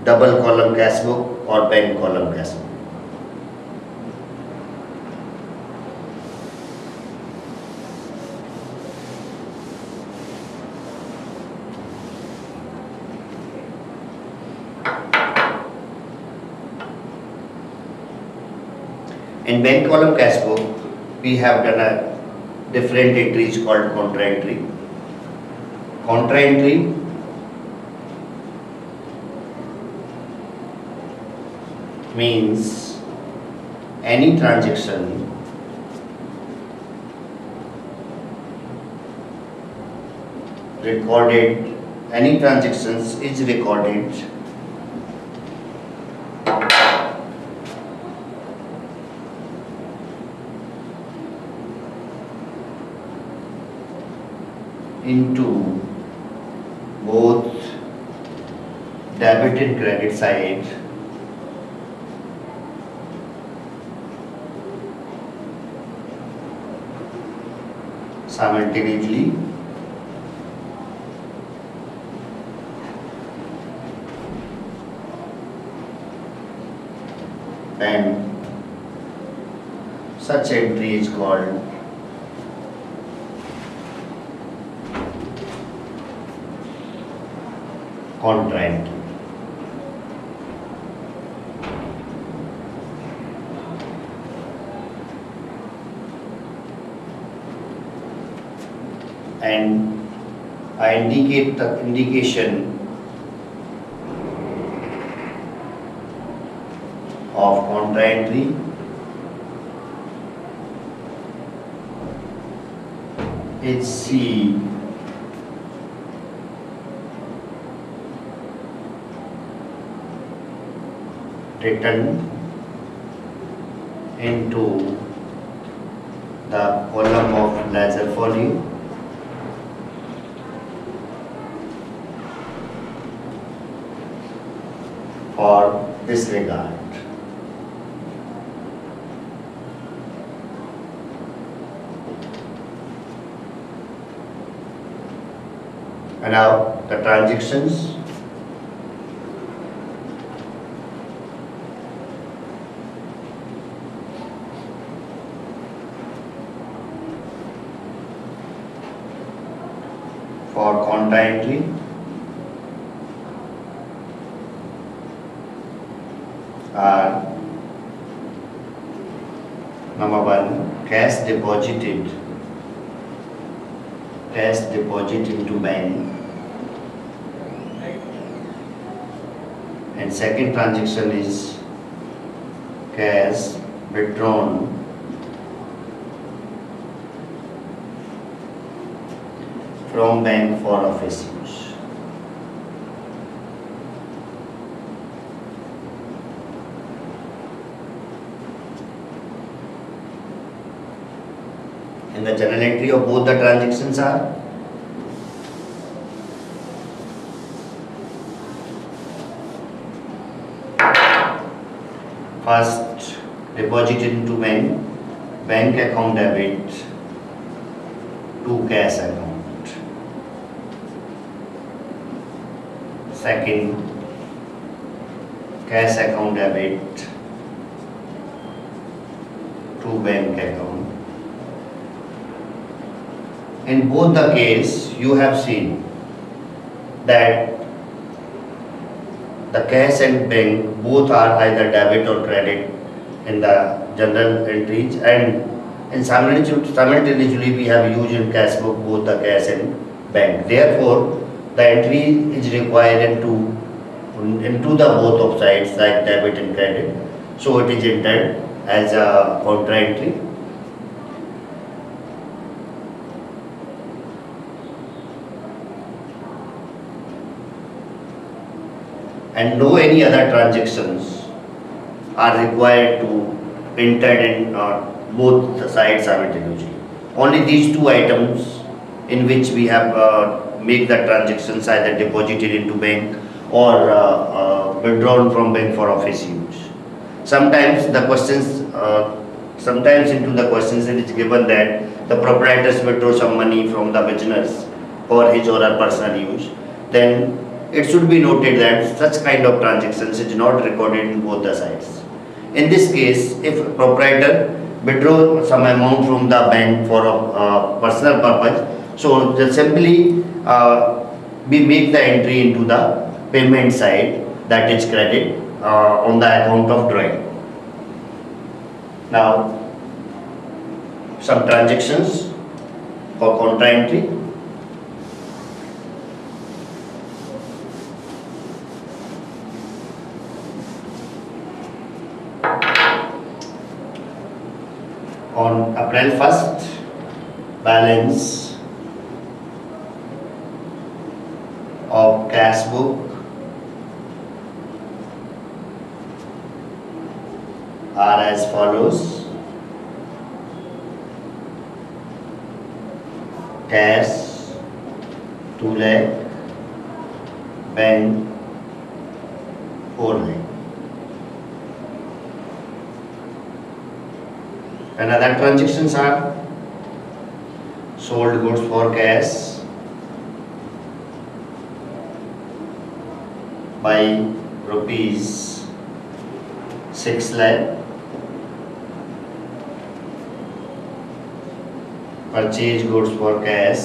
double column cash book or bank column cash book. In bank column cash book, we have done a different entries called contra entry. Contra entry means any transaction recorded, any transactions is recorded into both debit and credit side simultaneously, and such entry is called contra entry. And I indicate the indication of contra entry is C written into the column of ledger folio for this regard. And now the transactions. For contra entry are number one, cash deposit into bank, and second transaction is cash withdrawn from bank for office use. And the journal entry of both the transactions are first, deposit into bank account debit to cash account. Second, cash account debit to bank account. In both the case, you have seen that the cash and bank both are either debit or credit in the journal entries, and simultaneously we have used in cash book both the cash and bank. Therefore, the entry is required into the both of sides like debit and credit. So it is entered as a contra entry. And no any other transactions are required to enter in both the sides simultaneously. Only these two items in which we have make the transactions either deposited into bank or withdrawn from bank for office use. Sometimes the questions, sometimes into the questions it is given that the proprietors withdraw some money from the business for his or her personal use. Then it should be noted that such kind of transactions is not recorded in both the sides. In this case, if proprietor withdraw some amount from the bank for a personal purpose, so just simply we make the entry into the payment side, that is credit on the account of drawing. Now, some transactions for contra entry. On April 1st, balance of cash book are as follows: cash 2 lakh, bank 4 lakh. And other transactions are sold goods for cash by rupees 6 lakh, purchase goods for cash,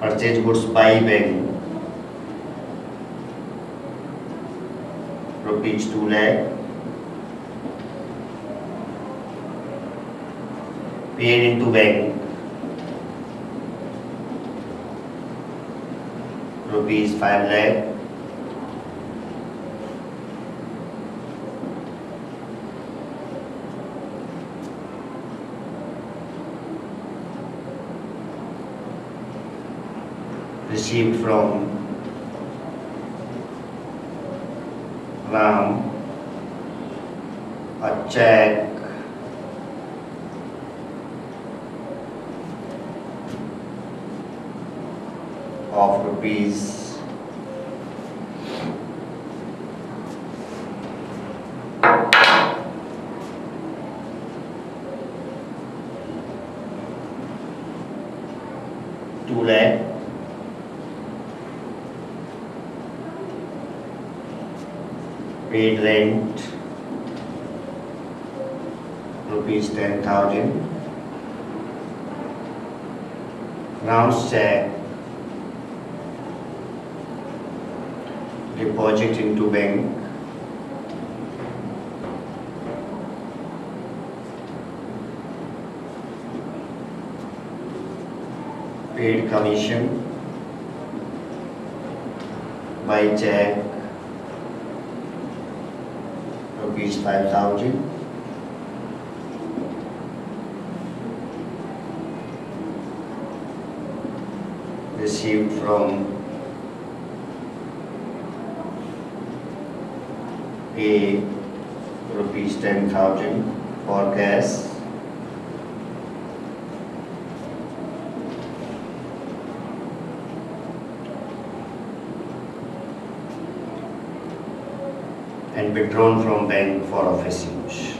purchase goods by bank rupees 2 lakh, paid into bank rupees 5 lakh, received from Ram a check of rupees 2 lakh, paid rent rupees 10,000, Ram's check deposit into bank paid commission by check rupees 5,000, received from A rupees 10,000 for cash, and withdrawn from bank for office use.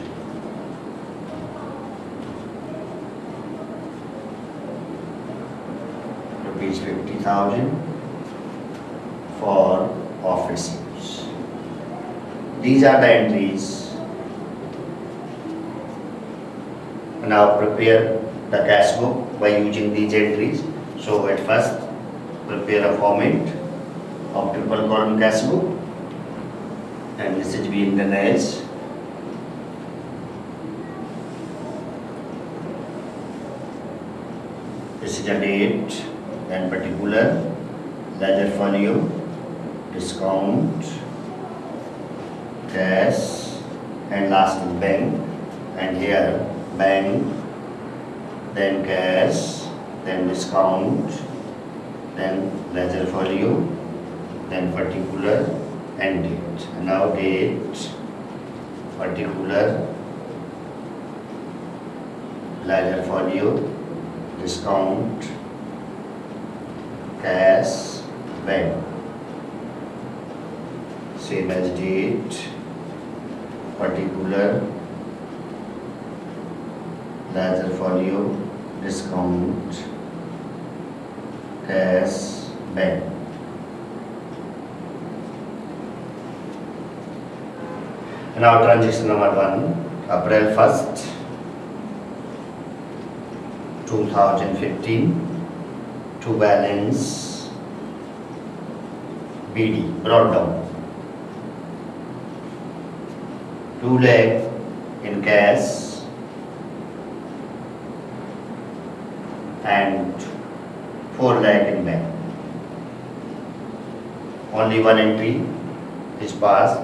Rupees 50,000 for office use. These are the entries. Now prepare the cash book by using these entries. So at first prepare a format of triple column cash book, and this is being done as this is a date, then particular, ledger folio, discount, cash, and last is bank, and here bank, then cash, then discount, then ledger folio, then particular, and date. And now date, particular, ledger folio, discount, cash, bank. Same as date, particular, ledger folio, discount, cash bank. Now transaction number 1, April 1st, 2015 to balance BD, brought down 2 lakh in cash and 4 lakh in bank. Only one entry is passed.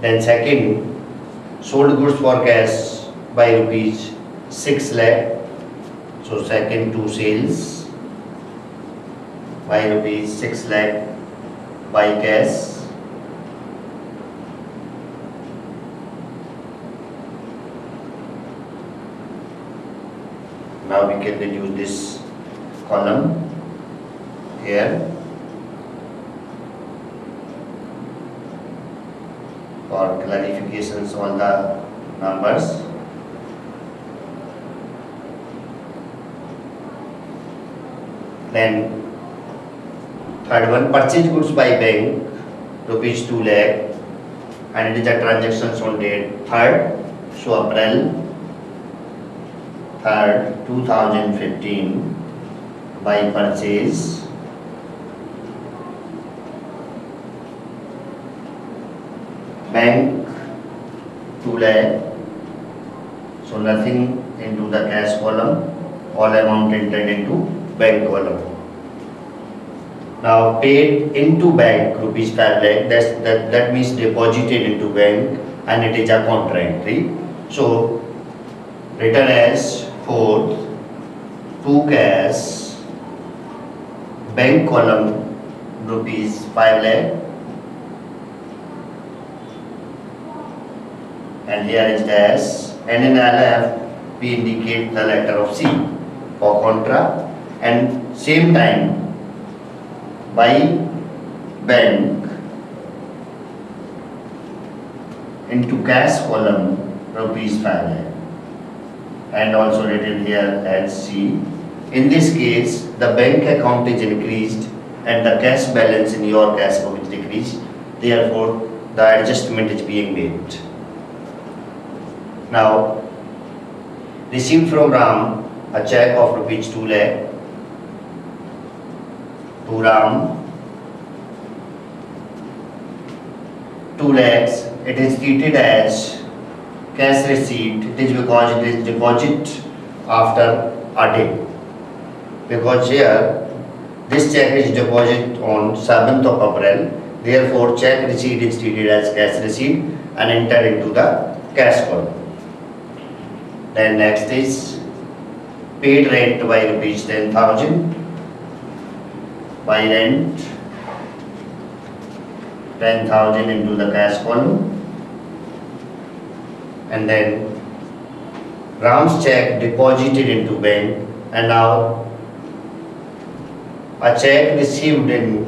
Then second, sold goods for cash by rupees 6 lakh. So second 2 sales by rupees 6 lakh by cash. Now we can reduce this column here for clarifications on the numbers. Then third one, purchase goods by bank rupees 2 lakh, and it is a transactions on date 3rd, so April 3rd 2015 by purchase bank 2 lakh, so nothing into the cash column, all amount entered into bank column. Now paid into bank rupees 5 lakh, that means deposited into bank, and it is a contra entry. So written as 4th to cash bank column rupees 5 lakh, and here is dash, and in LF we indicate the letter of C for contra, and same time by bank into cash column rupees 5 lakh, and also written here as C. In this case, the bank account is increased and the cash balance in your cash book is decreased. Therefore, the adjustment is being made. Now, received from Ram a check of rupees 2 lakh to Ram, 2 lakhs. It is treated as cash receipt. It is because it is deposit after a day. Because here this check is deposited on 7th of April. Therefore, check receipt is treated as cash receipt and entered into the cash column. Then next is paid rent by rupees 10,000. By rent 10,000 into the cash column, and then Ram's check deposited into bank, and now a check received in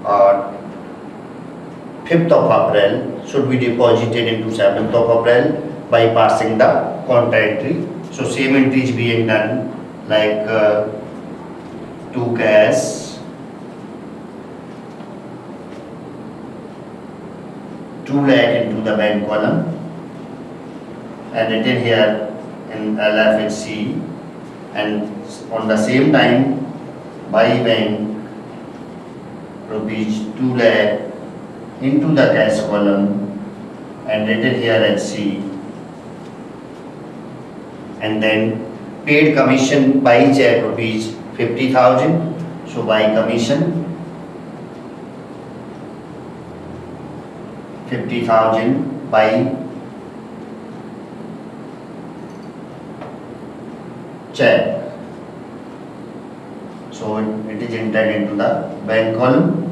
5th of April should be deposited into 7th of April by passing the contra entry. So same entry is being done, like to cash 2 lakh into the bank column, and written here in LFHC, and on the same time by bank rupees 2 lakh into the cash column, and written here as C, and then paid commission by check rupees 50,000. So by commission 50,000 by check. So it is entered into the bank column.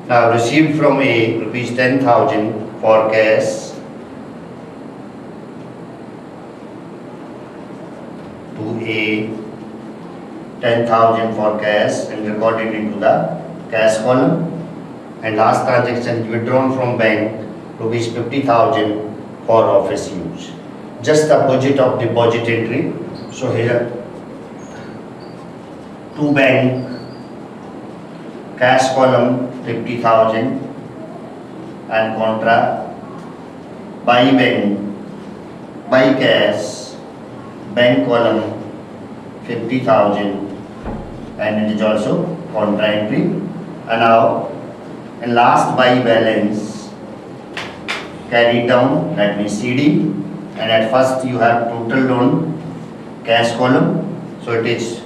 Now received from A rupees 10,000 for cash to A, 10,000 for cash and recorded into the cash column. And last transaction withdrawn from bank rupees 50,000 for office use. Just the opposite of deposit entry. So here to bank, cash column 50,000 and contra, by bank, by cash, bank column 50,000 and it is also contra entry. And now in last by balance carry down, that means CD, and at first you have total loan cash column, so it is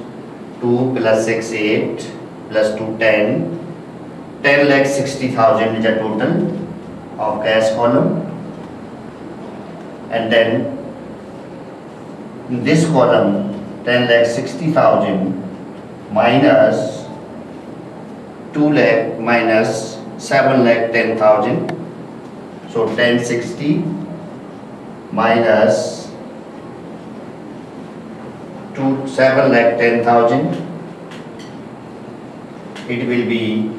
2 plus 6 8 plus 2 10 lakh 60,000 is a total of cash column. And then in this column 10 lakh 60,000 minus 2 lakh minus 7 lakh 10,000, so 1060 minus 7 lakh 10,000, it will be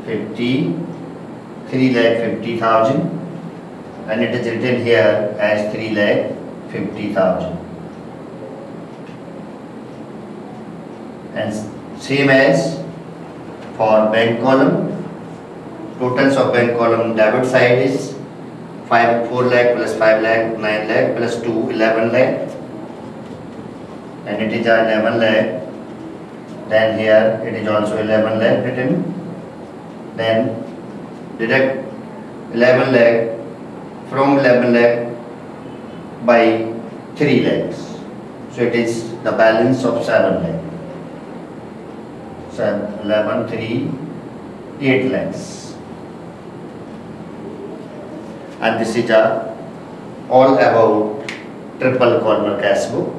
3 lakh 50,000 and it is written here as 3 lakh 50,000. And same as for bank column, totals of bank column debit side is 4 lakh plus 5 lakh 9 lakh plus 2 11 lakh, and it is 11 lakh. Then here it is also 11 lakh written. Then deduct 11 lakh from 11 lakh by 3 lakhs, so it is the balance of 7 lakh. 11 3 8 lakhs, and this is all about triple corner cash book.